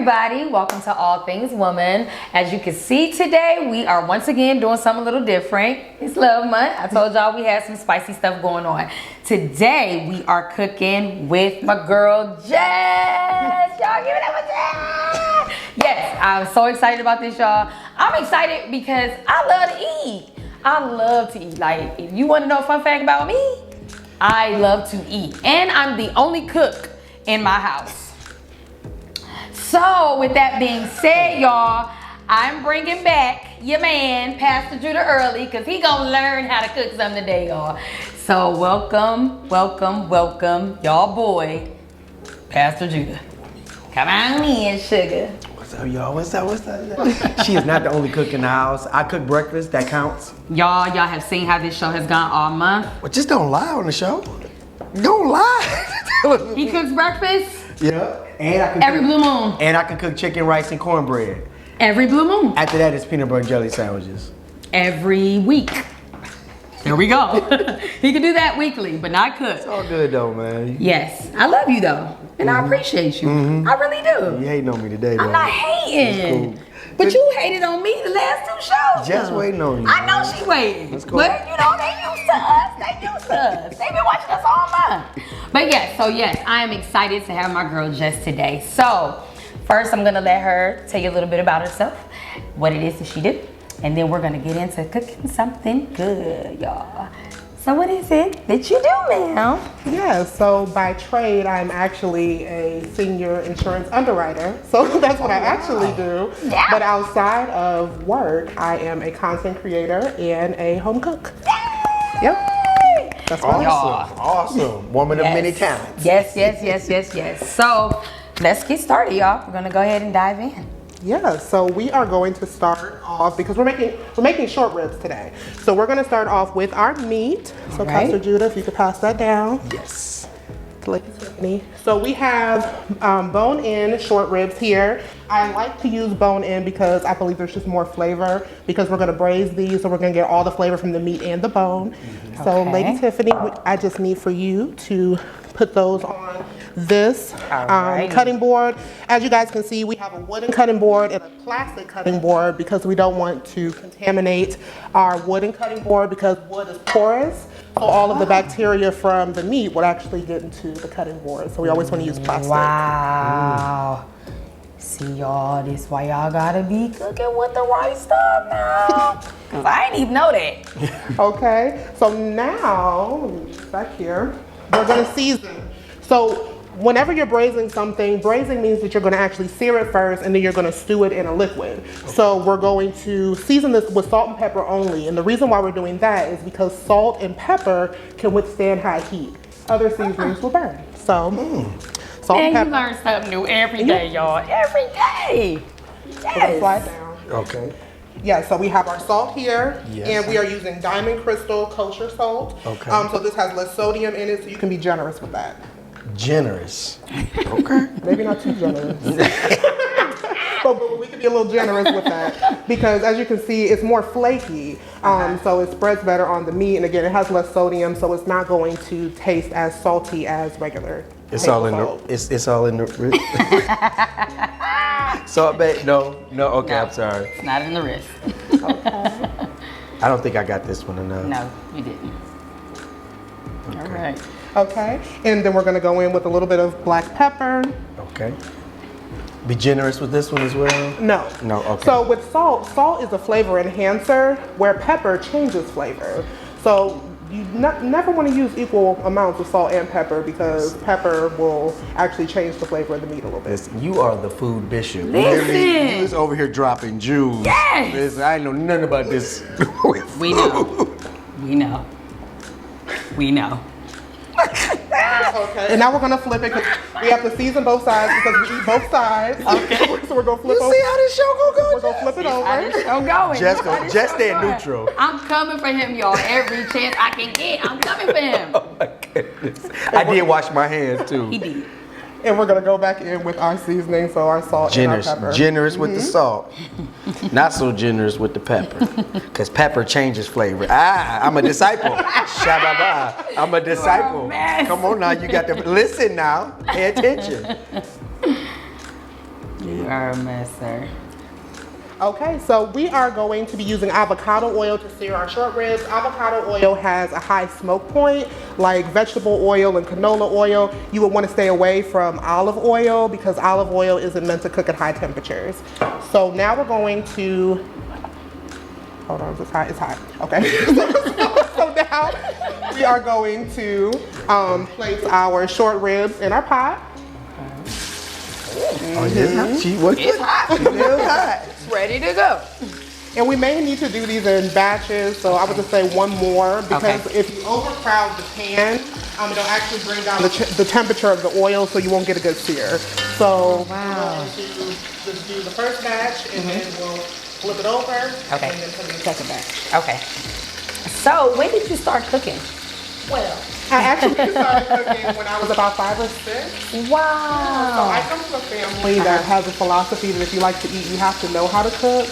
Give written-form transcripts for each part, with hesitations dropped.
everybody, welcome to All Things Woman. As you can see today, we are once again doing something a little different. It's Love Month. I told y'all we had some spicy stuff going on. Today we are cooking with my girl Jess. Y'all give it up for Jess. Yes, I'm so excited about this, y'all. I'm excited because I love to eat. I love to eat. Like, if you want to know a fun fact about me, I love to eat. And I'm the only cook in my house. So with that being said, y'all, I'm bringing back your man, Pastor Judah early, because he gonna learn how to cook something today, y'all. So welcome, y'all boy, Pastor Judah. Come on in, sugar. What's up, y'all? What's up? She is not the only cook in the house. I cook breakfast, that counts. Y'all have seen how this show has gone all month. Well, just don't lie on the show. Don't lie. He cooks breakfast. Yeah. And I can every blue moon. And I can cook chicken, rice, and cornbread. Every blue moon. After that, it's peanut butter and jelly sandwiches. Every week. There we go. He can do that weekly, but not cook. It's all good though, man. Yes. I love you though. And I appreciate you. I really do. You hating on me today, though. I'm not hating. Cool. But you hated on me the last two shows. Just waiting on you. I know she waiting. That's cool. But you know, they used to us. They've been watching us all month. But yes, I am excited to have my girl Jess today. So first I'm gonna let her tell you a little bit about herself, what it is that she do, and then we're gonna get into cooking something good, y'all. So what is it that you do, ma'am? Yeah, so by trade, I'm actually a senior insurance underwriter. So that's what I actually do. Yeah. But outside of work, I am a content creator and a home cook. Yay! Yep. That's what Awesome. Woman of many talents. Yes. So let's get started, y'all. We're gonna go ahead and dive in. Yeah, so we are going to start off because we're making short ribs today. So we're going to start off with our meat. So right. Pastor Judah, if you could pass that down. Yes. Lady Tiffany. So we have bone-in short ribs here. I like to use bone-in because I believe there's just more flavor because we're going to braise these, so we're going to get all the flavor from the meat and the bone. Mm-hmm. So Lady Tiffany, I just need for you to put those on this cutting board. As you guys can see, we have a wooden cutting board and a plastic cutting board because we don't want to contaminate our wooden cutting board because wood is porous. So all of the bacteria from the meat would actually get into the cutting board. So we always want to use plastic. Wow. See y'all, this is why y'all gotta be cooking with the right stuff now. Cause I didn't even know that. Okay, so now, back here, we're gonna season. So whenever you're braising something, braising means that you're gonna actually sear it first and then you're gonna stew it in a liquid. So we're going to season this with salt and pepper only. And the reason why we're doing that is because salt and pepper can withstand high heat. Other seasonings will burn. So, salt and pepper. You learn something new every day, y'all. Every day. Yes. Slide down. Okay. Yeah, so we have our salt here, yes. And we are using Diamond Crystal Kosher salt. Okay. So this has less sodium in it, so you can be generous with that. Generous. Okay. Maybe not too generous. but we can be a little generous with that because as you can see, it's more flaky. So it spreads better on the meat, and again, it has less sodium, so it's not going to taste as salty as regular. It's all in the. It's all in the. Salt, babe? No. Okay, no, I'm sorry. It's not in the wrist. Okay. I don't think I got this one enough. No, you didn't. Okay. All right. Okay, and then we're gonna go in with a little bit of black pepper. Okay. Be generous with this one as well? No. Okay. So with salt is a flavor enhancer where pepper changes flavor. So you never want to use equal amounts of salt and pepper because pepper will actually change the flavor of the meat a little bit. Listen, you are the food bishop. Listen. You was over here dropping jewels. Yes. Listen, I know nothing about this. We know. Okay. And now we're gonna flip it because we have to season both sides because we eat both sides. Okay. So we're gonna flip over. See how this show gonna go? We're gonna flip it over. How this show going? Just stay neutral. I'm coming for him, y'all. Every chance I can get, I'm coming for him. Oh my goodness. I did wash my hands too. He did. And we're gonna go back in with our seasoning, so our salt and our pepper. Generous with the salt. Not so generous with the pepper. Because pepper changes flavor. I'm a disciple. Shababa. I'm a disciple. Come on now, you got to listen now. Pay attention. Yeah. are a messer. Okay, so we are going to be using avocado oil to sear our short ribs. Avocado oil has a high smoke point, like vegetable oil and canola oil. You would want to stay away from olive oil because olive oil isn't meant to cook at high temperatures. So now we're going to, hold on, it's hot, it's hot. Okay. So now we are going to place our short ribs in our pot. Oh, yes, she was hot. She was hot. Ready to go. And we may need to do these in batches, so I would just say one more because if you overcrowd the pan, it'll actually bring down the temperature of the oil so you won't get a good sear. So we'll just do the first batch and then we'll flip it over and then put in the second batch. Okay. So when did you start cooking? Well, I actually started cooking when I was about 5 or 6. wow. So I come from a family that has a philosophy that if you like to eat, you have to know how to cook.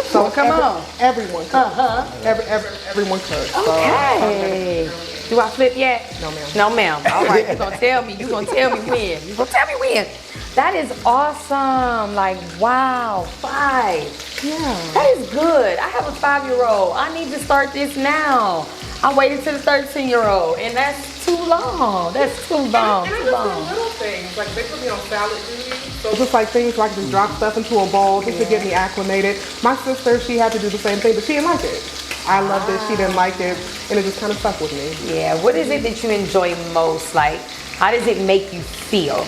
So come on. Everyone cooks. Everyone cooks. Okay. Do I flip yet? No, ma'am. No, ma'am. All right. You're going to tell me. You're going to tell me when. You're going to tell me when. That is awesome. Like, wow. 5. Yeah. That is good. I have a 5-year-old. I need to start this now. I waited till the 13-year-old, and that's too long. That's too long. And I Too just long. do little things, like they put me on salad duty. So just like things like just drop stuff into a bowl just to get me acclimated. My sister, she had to do the same thing, but she didn't like it. I loved it, she didn't like it, and it just kind of stuck with me. Yeah. What is it that you enjoy most? Like, how does it make you feel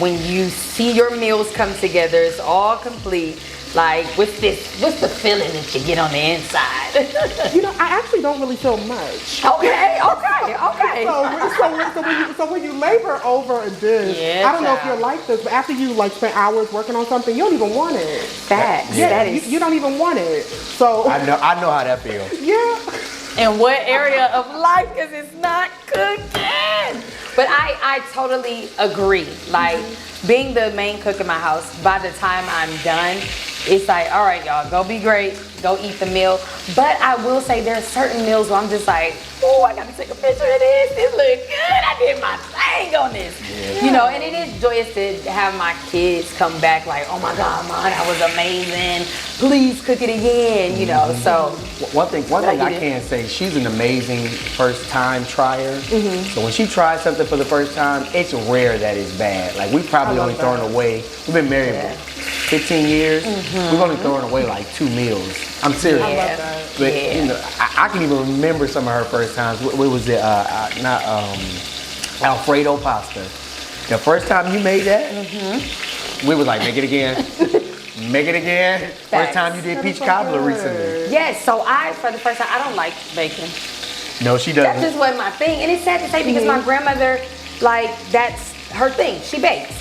when you see your meals come together? It's all complete. Like, what's the feeling that you get on the inside? You know, I actually don't really feel much. Okay. So when you labor over a dish, Yeah, I don't know if child. you're like this, but after you like spend hours working on something, you don't even want it. Facts. Yeah, That is. you don't even want it. So I know how that feels. yeah. In what area of life? Because it's not cooking. But I totally agree. Like, being the main cook in my house, by the time I'm done, it's like, all right, y'all, go be great, go eat the meal. But I will say there are certain meals where I'm just like, oh, I gotta take a picture of this. This look good. I did my thing on this. Yeah. You know, and it is joyous to have my kids come back like, oh my God, Mom, that was amazing. Please cook it again, you know, so. One thing I can say, she's an amazing first time trier. So when she tries something for the first time, it's rare that it's bad. Like, we've probably only thrown away, we've been married 15 years, we've only thrown away like 2 meals. I'm serious. I love that. But you know, I can even remember some of her first times. What was it? Alfredo pasta. The first time you made that, we was like, make it again. Make it again. First time you did peach cobbler recently. Yes, so for the first time, I don't like bacon. No, she That doesn't. just wasn't my thing. And it's sad to say because my grandmother, like, that's her thing. She bakes.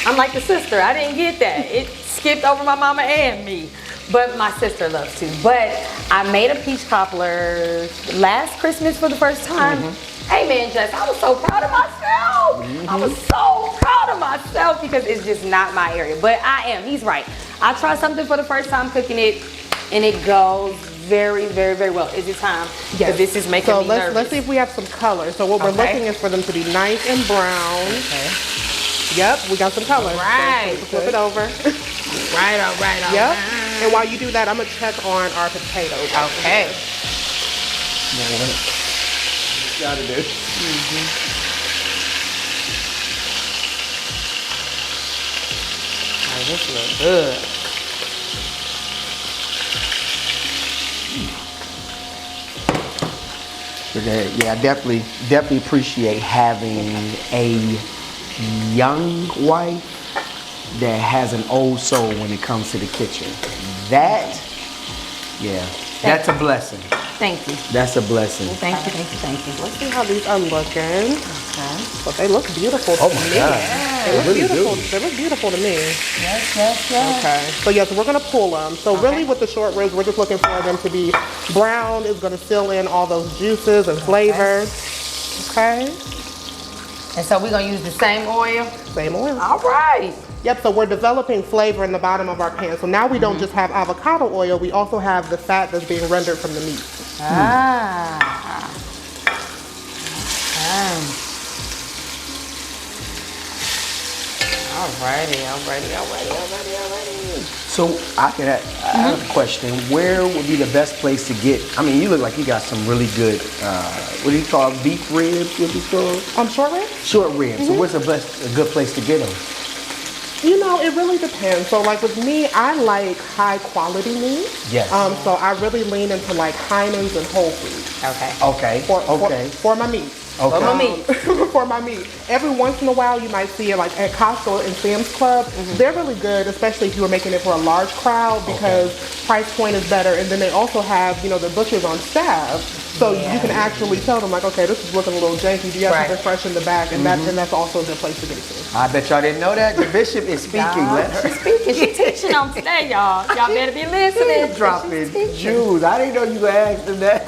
I'm like the sister. I didn't get that. It skipped over my mama and me. But my sister loves to. But I made a peach cobbler last Christmas for the first time. Hey man, Jess, I was so proud of myself. I was so proud of myself because it's just not my area. But I am. He's right. I try something for the first time cooking it, and it goes very, very, very well. Is it time? Yes. This is making me nervous. Let's see if we have some color. So what we're looking is for them to be nice and brown. Okay. Yep, we got some color. Right. So flip it over. Right, all right, all Yep. right. And while you do that, I'm gonna check on our potatoes. Okay. Gotta do. Oh, this looks good. Yeah, I definitely appreciate having a young wife that has an old soul when it comes to the kitchen. That's a blessing. Thank you. That's a blessing. Thank you, thank you, thank you. Let's see how these are looking. Okay. But they look beautiful to Oh my me. God. They look really beautiful. do. They look beautiful to me. Yes. Okay. So yes, we're gonna pull them. So really with the short ribs, we're just looking for them to be brown. It's gonna fill in all those juices and flavors. Okay. And so we're gonna use the same oil? Same oil. All right. Yep, so we're developing flavor in the bottom of our pan. So now we don't just have avocado oil, we also have the fat that's being rendered from the meat. Ah. Alrighty. So I have a question. Where would be the best place to get? I mean, you look like you got some really good. What do you call it? Beef ribs? What do you call? Short ribs. Short ribs. So what's a good place to get them? You know, it really depends. So like with me, I like high quality meat. Yes. So I really lean into like Heinen's and Whole Foods. Okay. For my meat. Okay. For my meat. Every once in a while, you might see it like at Kosher and Sam's Club. They're really good, especially if you were making it for a large crowd because price point is better. And then they also have, you know, the butchers on staff. So you can actually tell them like, okay, this is looking a little janky. Do you have something fresh in the back? And that's also a good place to get it to. I bet y'all didn't know that. The bishop is speaking. Let her speaking. She's teaching on today, y'all. Y'all better be listening. Dropping Jews. I didn't know you were asking that.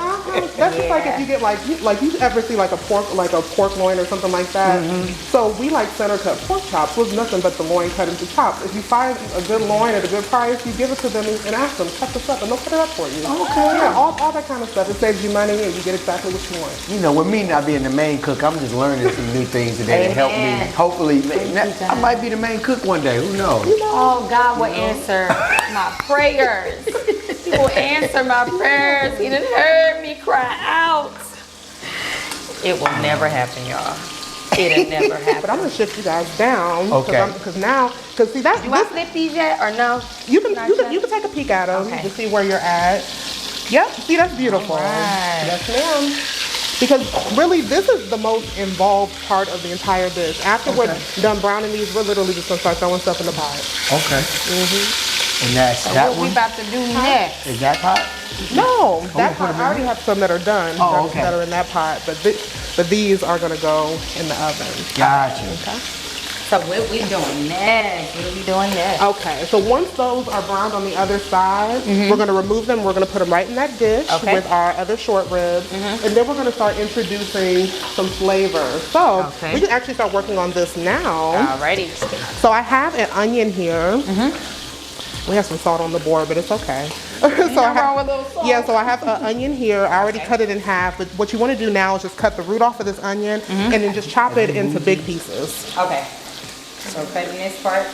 That's just like if you get like you ever see like a pork loin or something like that. So we like center cut pork chops with nothing but the loin cut into chops. If you find a good loin at a good price, you give it to them and ask them, cut this up, and they'll cut it up for you. Okay. Yeah, all that kind of stuff. It saves you money and you get exactly what you want. You know, with me not being the main cook, I'm just learning some new things today to help me. Hopefully, I might be the main cook one day. Who knows? Oh, God will answer my prayers. He will answer my prayers. He done heard me cry out. It will never happen, y'all. It'll never happen. But I'm gonna shift you guys down. Okay. Because see that. Do I flip these yet or no? You can take a peek at them to see where you're at. Yep. See, that's beautiful. Right. Yes, ma'am. Because really, this is the most involved part of the entire dish. After we're done browning these, we're literally just gonna start throwing stuff in the pot. Okay. And that's So that what one? we about to do next? Is that pot? No, that pot, I already have some that are done. Okay. That are in that pot, but these are gonna go in the oven. Gotcha. Okay. So what we doing next? What are we doing next? Okay, so once those are browned on the other side, we're gonna remove them. We're gonna put them right in that dish with our other short ribs, and then we're gonna start introducing some flavor. So we can actually start working on this now. Alrighty. So I have an onion here. We have some salt on the board, but it's okay. So I have an onion here. I already cut it in half, but what you want to do now is just cut the root off of this onion and then just chop it into big pieces. Okay. So cutting this part.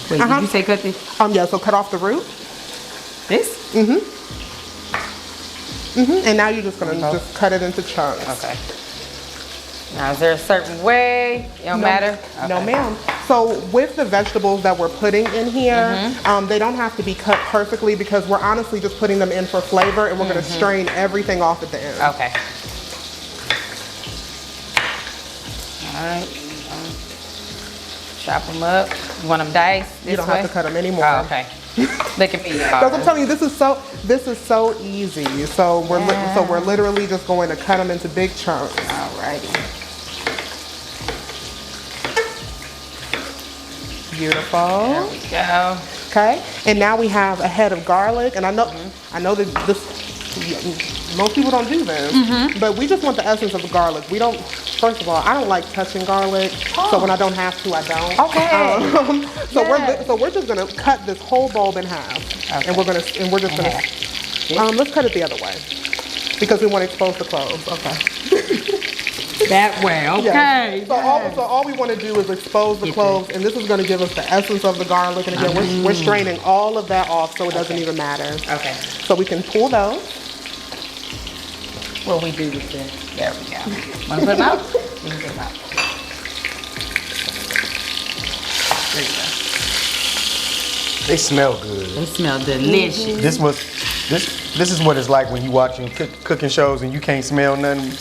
Wait, did you say cut this? Yeah, so cut off the root. This? And now you're just gonna just cut it into chunks. Okay. Now, is there a certain way? It don't matter? No, ma'am. So with the vegetables that we're putting in here, they don't have to be cut perfectly because we're honestly just putting them in for flavor, and we're gonna strain everything off at the end. Okay. All right. Chop them up. You want them diced? You don't have to cut them anymore. Oh, okay. Look at me. Because I'm telling you, this is so easy. So we're literally just going to cut them into big chunks. Alrighty. Beautiful. There we go. Okay, and now we have a head of garlic, and I know that this most people don't do this, but we just want the essence of the garlic. We don't. First of all, I don't like touching garlic, so when I don't have to, I don't. Okay. So we're just gonna cut this whole bulb in half, and we're just gonna let's cut it the other way because we want to expose the cloves. Okay. That way. Okay. Yeah. So all we want to do is expose the cloves, and this is going to give us the essence of the garlic. And again, we're straining all of that off, so it doesn't even matter. Okay. So we can pull those. What we do with this? There we go. Want to put them out? You can put them out. There you go. They smell good. They smell delicious. This is what it's like when you watching cooking shows and you can't smell nothing.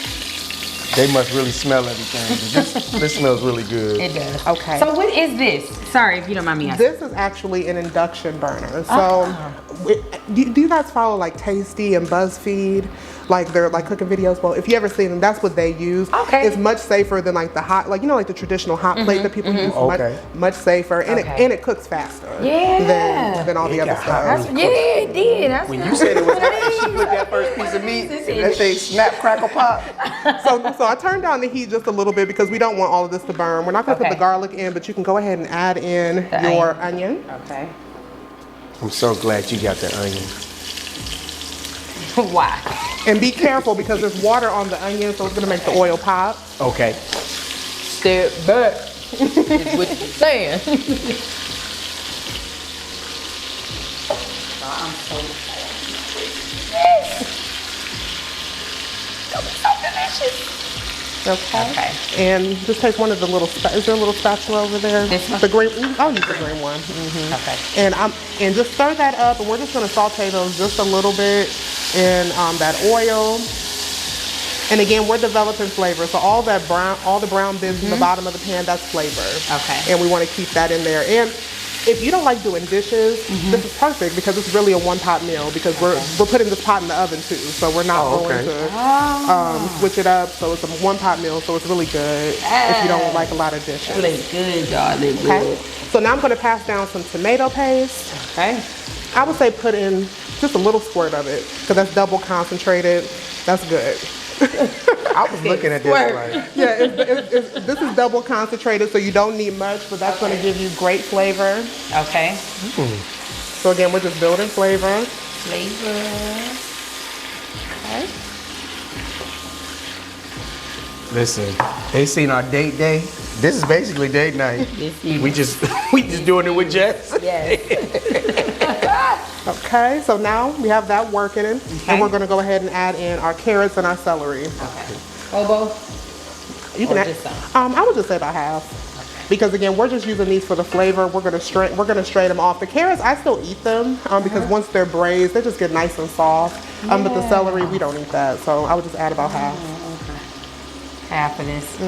They must really smell everything. This smells really good. It does. Okay. So what is this? Sorry if you don't mind me asking. This is actually an induction burner. So do you guys follow like Tasty and BuzzFeed? Like they're like cooking videos. Well, if you ever seen them, that's what they use. Okay. It's much safer than like the hot, like like the traditional hot plate that people use. Much safer, and it cooks faster. Than all the other stuff. It did. That's when you said it was hot, she put that first piece of meat. That thing snap, crackle, pop. So I turned down the heat just a little bit because we don't want all of this to burn. We're not gonna put the garlic in, but you can go ahead and add in your onion. Okay. I'm so glad you got that onion. Why? And be careful because there's water on the onion, so it's gonna make the oil pop. Okay. Step back. Is what you're saying. I'm so excited. Yes. It's gonna be so delicious. Okay. And just take one of the little, is there a little spatula over there? This one? The green, I'll use the green one. Okay. And just stir that up, and we're just gonna saute those just a little bit in that oil. And again, we're developing flavor. So all the brown bits in the bottom of the pan, that's flavor. Okay. And we wanna keep that in there. And if you don't like doing dishes, this is perfect because it's really a one-pot meal because we're putting this pot in the oven too. So we're not going to switch it up. So it's a one-pot meal, so it's really good if you don't like a lot of dishes. Really good, y'all. They good. So now I'm going to pass down some tomato paste. Okay. I would say put in just a little squirt of it because that's double concentrated. That's good. I was looking at this like. Yeah, this is double concentrated, so you don't need much, but that's going to give you great flavor. Okay. So again, we're just building flavor. Okay. Listen, they seen our date day. This is basically date night. We just doing it with Jess. Yes. Okay, so now we have that working, and we're going to go ahead and add in our carrots and our celery. Okay. Oboe? You can Or add, just some? I would just say about half, because again, we're just using these for the flavor. We're going to strain them off. The carrots, I still eat them because once they're braised, they just get nice and soft. But the celery, we don't eat that, so I would just add about half. Okay. Half of this.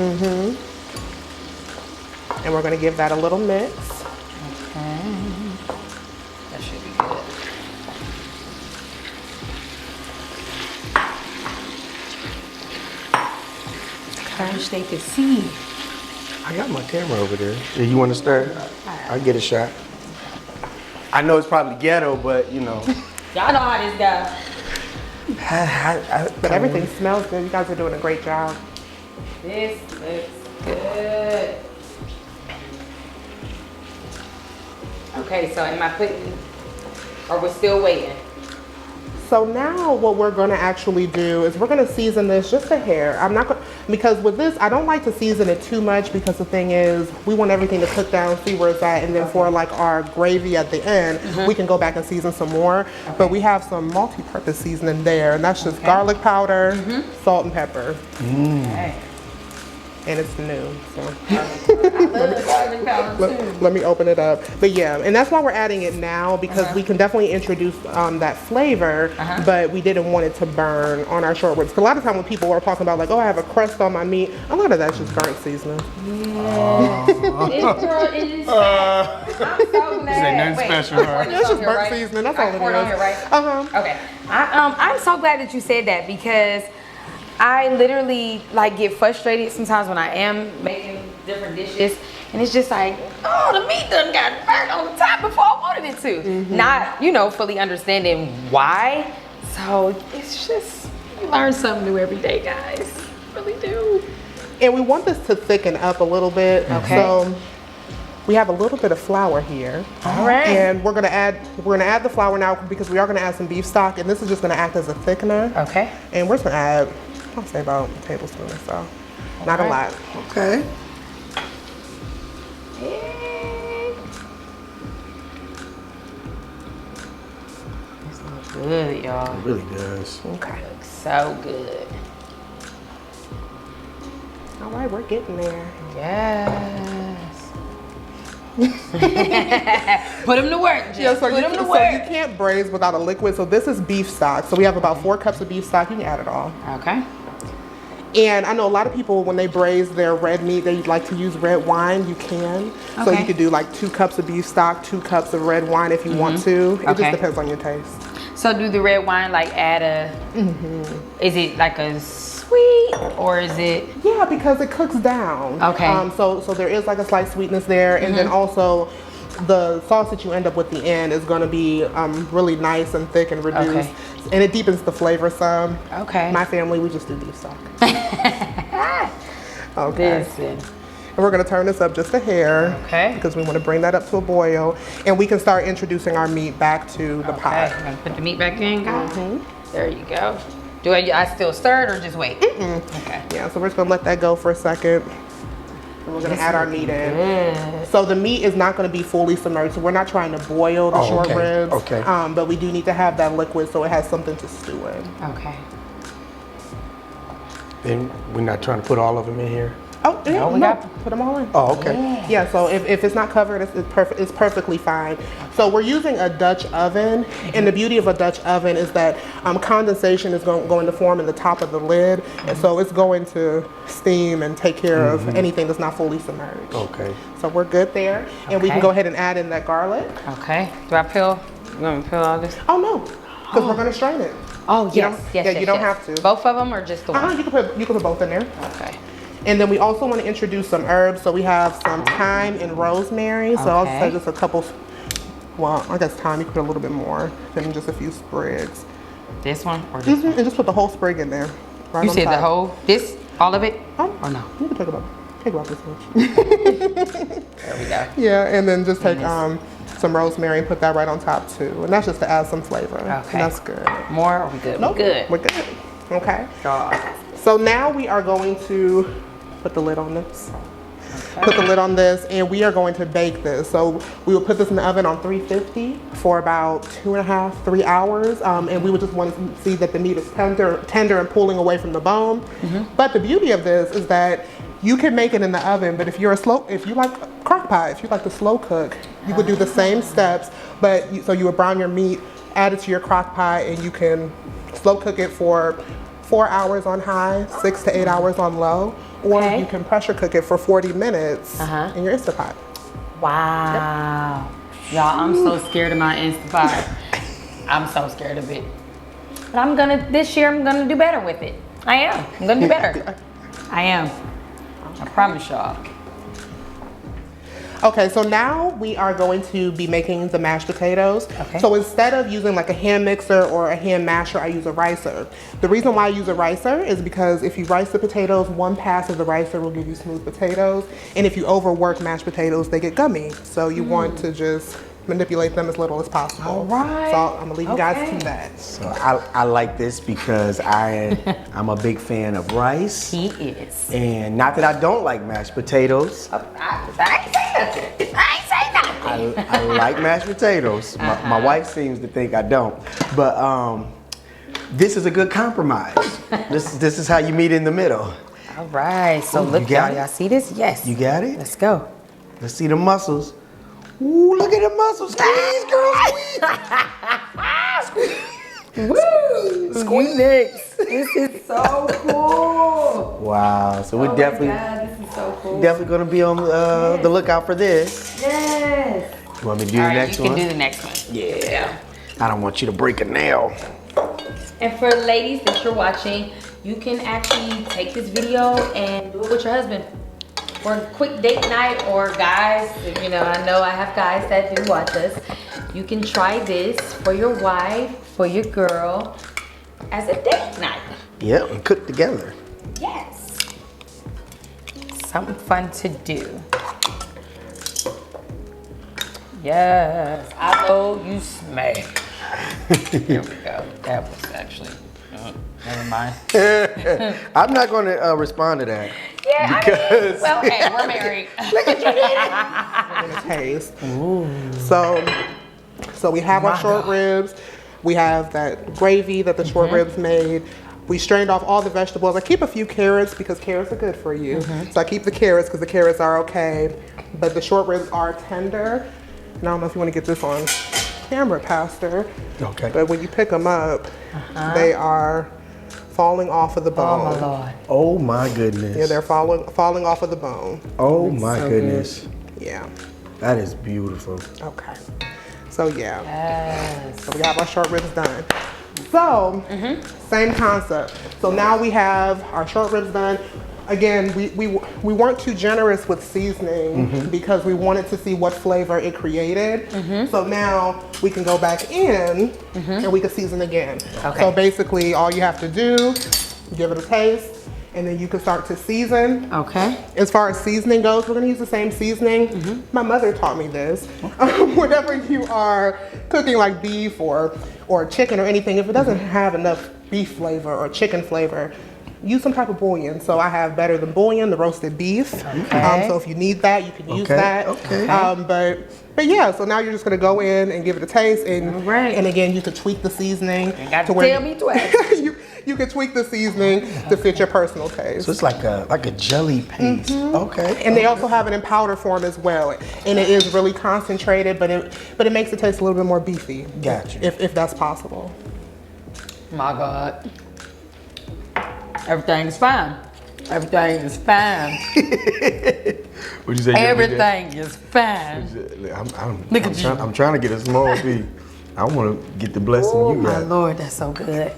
And we're going to give that a little mix. Okay. That should be good. I wish they could see. I got my camera over there. Yeah, you want to start? I'll get a shot. I know it's probably ghetto, but you know. Y'all know how this goes. But everything smells good. You guys are doing a great job. This looks good. Okay, so am I putting, or we're still waiting? So now what we're going to actually do is we're going to season this just a hair. I'm not going, because with this, I don't like to season it too much because the thing is, we want everything to cook down, see where it's at, and then for like our gravy at the end, we can go back and season some more. But we have some multi-purpose seasoning there, and that's just garlic powder, salt and pepper. Okay. And it's new, so. I love the garlic powder too. Let me open it up. But yeah, and that's why we're adding it now because we can definitely introduce that flavor, but we didn't want it to burn on our short ribs. 'Cause a lot of time when people are talking about like, oh, I have a crust on my meat, a lot of that's just burnt seasoning. This girl is. I'm so glad. nothing special, huh? It's just burnt seasoning, that's all it is. Pour it on here, right? Okay. I'm so glad that you said that because I literally like get frustrated sometimes when I am making different dishes and it's just like, oh, the meat done got burnt on the top before I wanted it to. Not, you know, fully understanding why. So it's just, you learn something new every day, guys. Really do. And we want this to thicken up a little bit. Okay. So we have a little bit of flour here. All right. And we're gonna add the flour now because we are gonna add some beef stock, and this is just gonna act as a thickener. Okay. And we're just gonna add, I'll say about a tablespoon or so. Not a lot. Okay. This looks good, y'all. It really does. Okay. Looks so good. All right, we're getting there. Yes. Put them to work, Jess. Yeah, so Put you, them to so work. you can't braise without a liquid. So this is beef stock. So we have about 4 cups of beef stock. You can add it all. Okay. And I know a lot of people, when they braise their red meat, they like to use red wine. You can. So you could do like 2 cups of beef stock, 2 cups of red wine if you want to. It just depends on your taste. So do the red wine like add a, is it like a sweet or is it? Yeah, because it cooks down. Okay. So there is like a slight sweetness there. And then also the sauce that you end up with the end is going to be really nice and thick and reduced. Okay. And it deepens the flavor some. Okay. My family, we just do beef stock. Okay. Listen. And we're going to turn this up just a hair. Okay. Because we want to bring that up to a boil. And we can start introducing our meat back to the pot. I'm gonna put the meat back in, guys. There you go. Do I still stir it or just wait? Okay. Yeah, so we're just going to let that go for a second. And we're gonna add our meat in. So the meat is not gonna be fully submerged. So we're not trying to boil the short ribs. Okay. But we do need to have that liquid so it has something to stew in. Okay. And we're not trying to put all of them in here. Oh, yeah, we no, got- put them all in. Oh, okay. Yeah, so if it's not covered, it's perfectly fine. So we're using a Dutch oven, and the beauty of a Dutch oven is that condensation is going to form in the top of the lid, and so it's going to steam and take care of anything that's not fully submerged. Okay. So we're good there, and we can Okay. go ahead and add in that garlic. Okay. Do I peel? You want me to peel all this? Oh no, because we're going to strain it. Oh, You yes. don't- Yes, yeah, yes, you don't yes. have to. Both of them or just the one? You can put both in there. Okay. And then we also want to introduce some herbs. So we have some thyme and rosemary. So I'll Okay. say just a couple, well, I guess thyme, you can put a little bit more than just a few sprigs. This one or this one? And just put the whole sprig in there. Right You on said the top. whole, this, all of it? Oh, Or no? You can take about this much. There we go. Yeah, and then just take some rosemary and put that right on top too. And that's just to add some flavor. Okay. And that's good. More? Are we good? Nope, We're good. We're good. Okay. God. So now we are going to put the lid on this. Put the lid on this, and we are going to bake this. So we will put this in the oven on 350 for about 2.5, 3 hours. And we would just want to see that the meat is tender and pulling away from the bone. But the beauty of this is that you can make it in the oven, but if you like crock pot, if you like to slow cook, you would do the same steps, but so you would brown your meat, add it to your crock pot, and you can slow cook it for 4 hours on high, 6 to 8 hours on low, or Okay. you can pressure cook it for 40 minutes in your InstantPot. Wow. Y'all, I'm so scared of my InstantPot. I'm so scared of it. But this year I'm gonna do better with it. I am. I'm gonna do better. I am. I promise y'all. Okay, so now we are going to be making the mashed potatoes. Okay. So instead of using like a hand mixer or a hand masher, I use a ricer. The reason why I use a ricer is because if you rice the potatoes, one pass of the ricer will give you smooth potatoes. And if you overwork mashed potatoes, they get gummy. So you want to just manipulate them as little as possible. All right. So I'm gonna leave you guys Okay. to that. So I like this because I'm a big fan of rice. He is. And not that I don't like mashed potatoes. I ain't say nothing. I ain't say nothing. I like mashed potatoes. My wife seems to think I don't. But this is a good compromise. This is how you meet in the middle. All right. So Ooh, look, you got y'all. it? Y'all see this? Yes. You got it? Let's go. Let's see the muscles. Ooh, look at the muscles. Squeeze, girl, squeeze. Woo! Squeeze. Next. This is so cool. Wow. So we're definitely this is so cool. definitely gonna be on the lookout for this. Yes. You want me to do All the right, next you one? can do the next one. Yeah. I don't want you to break a nail. And for ladies that you're watching, you can actually take this video and do it with your husband. For a quick date night, or guys, I know I have guys that do watch us. You can try this for your wife, for your girl, as a date night. Yeah, and cook together. Yes. Something fun to do. Yes, I know you smell. Here we go. That was actually, never mind. I'm not gonna respond to that. Yeah, Because- well, hey, we're married. In a taste. So we have our short ribs. We have that gravy that the short ribs made. We strained off all the vegetables. I keep a few carrots because carrots are good for you. So I keep the carrots because the carrots are okay. But the short ribs are tender. And I don't know if you want to get this on camera, Pastor. Okay. But when you pick them up, they are falling off of the Oh bone. my Lord. Oh my goodness. Yeah, they're falling off of the bone. Oh my so goodness. Yeah. That is beautiful. Okay. So yeah. Yes. So we have our short ribs done. So, same concept. So now we have our short ribs done. Again, we weren't too generous with seasoning because we wanted to see what flavor it created. So now we can go back in and we can season again. Okay. So basically all you have to do, give it a taste, and then you can start to season. Okay. As far as seasoning goes, we're gonna use the same seasoning. My mother taught me this. Whenever you are cooking like beef or chicken or anything, if it doesn't have enough beef flavor or chicken flavor, use some type of bouillon. So I have better than bouillon, the roasted beef. Okay. So if you need that, you can use that. But yeah, so now you're just gonna go in and give it a taste, and and again, you can tweak the seasoning. You got to tell me twice. You can tweak the seasoning to fit your personal taste. So it's like a jelly paste. Okay. And they also have it in powder form as well, and it is really concentrated, but it makes it taste a little bit more beefy. Gotcha. If that's possible. My God. Everything is fine. Everything is fine. What'd you say? Everything is fine. Look at you. I'm trying to get a small piece. I want to get the blessing you My got. Lord, that's so good.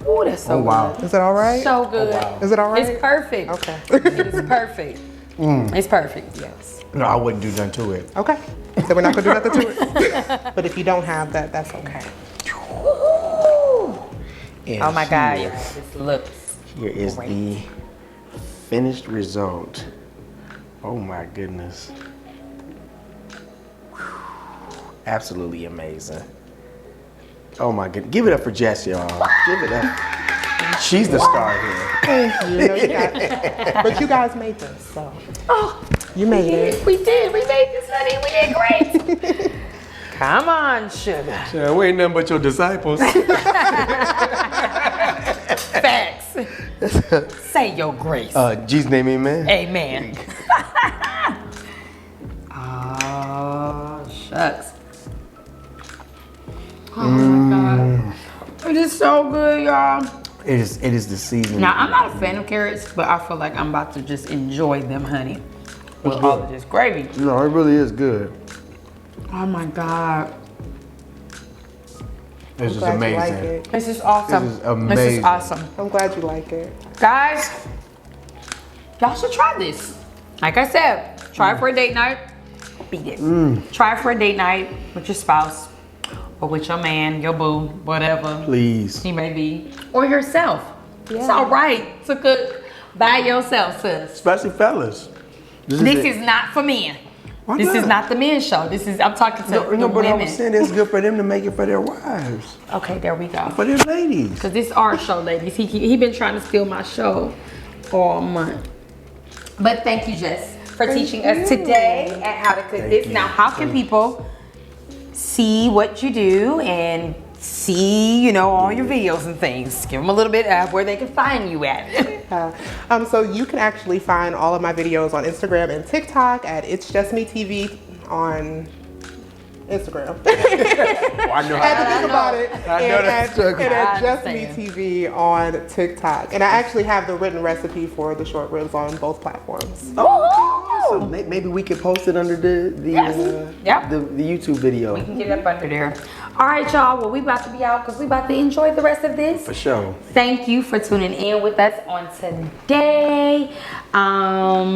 Oh, that's so good. Is it all right? So good. Is it all right? It's perfect. Okay. It's perfect. It's perfect, yes. No, I wouldn't do nothing to it. Okay. So we're not gonna do nothing to it. But if you don't have that, that's okay. And Oh my God, y'all, this looks Here is great. the finished result. Oh my goodness. Absolutely amazing. Oh my goodness. Give it up for Jess, y'all. Give it up. She's the star here. But you guys made this, so. You made it. We did. We made this, honey. We did great. Come on, sugar. Yeah, we ain't nothing but your disciples. Facts. Say your grace. Jesus' name, amen. Amen. Oh, shucks. Oh my God. It is so good, y'all. It is the season. Now, I'm not a fan of carrots, but I feel like I'm about to just enjoy them, honey. With all of this gravy. No, it really is good. Oh my God. This is glad you like amazing. it. This is awesome. This is amazing. This is awesome. I'm glad you like it. Guys, y'all should try this. Like I said, try it for a date night. Beat it. Try it for a date night with your spouse or with your man, your boo, whatever Please. he may be, or yourself. It's all right to cook by yourself, sis. Especially fellas. This is not for men. Why This is not? not the men's show. I'm talking to the but I was women. saying it's good for them to make it for their wives, Okay, there we go. for their ladies. Cause this is our show, ladies. He been trying to steal my show all month. But thank you, Jess, for teaching us today at how to cook this. you. Now, how can people see what you do and see, you know, all your videos and things? Give them a little bit of where they can find you at. So you can actually find all of my videos on Instagram and TikTok at It's Just Me TV on Instagram. I know I had to think about it. I know that struggle. And at I Just Me understand. TV on TikTok. And I actually have the written recipe for the short ribs on both platforms. So maybe we could post it under the Yep. the YouTube video. We can get it up under there. All right, y'all. Well, we about to be out because we about to enjoy the rest of this. For sure. Thank you for tuning in with us on today.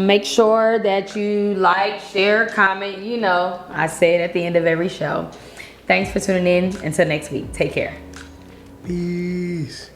Make sure that you like, share, comment. You know, I say it at the end of every show. Thanks for tuning in. Until next week. Take care. Peace.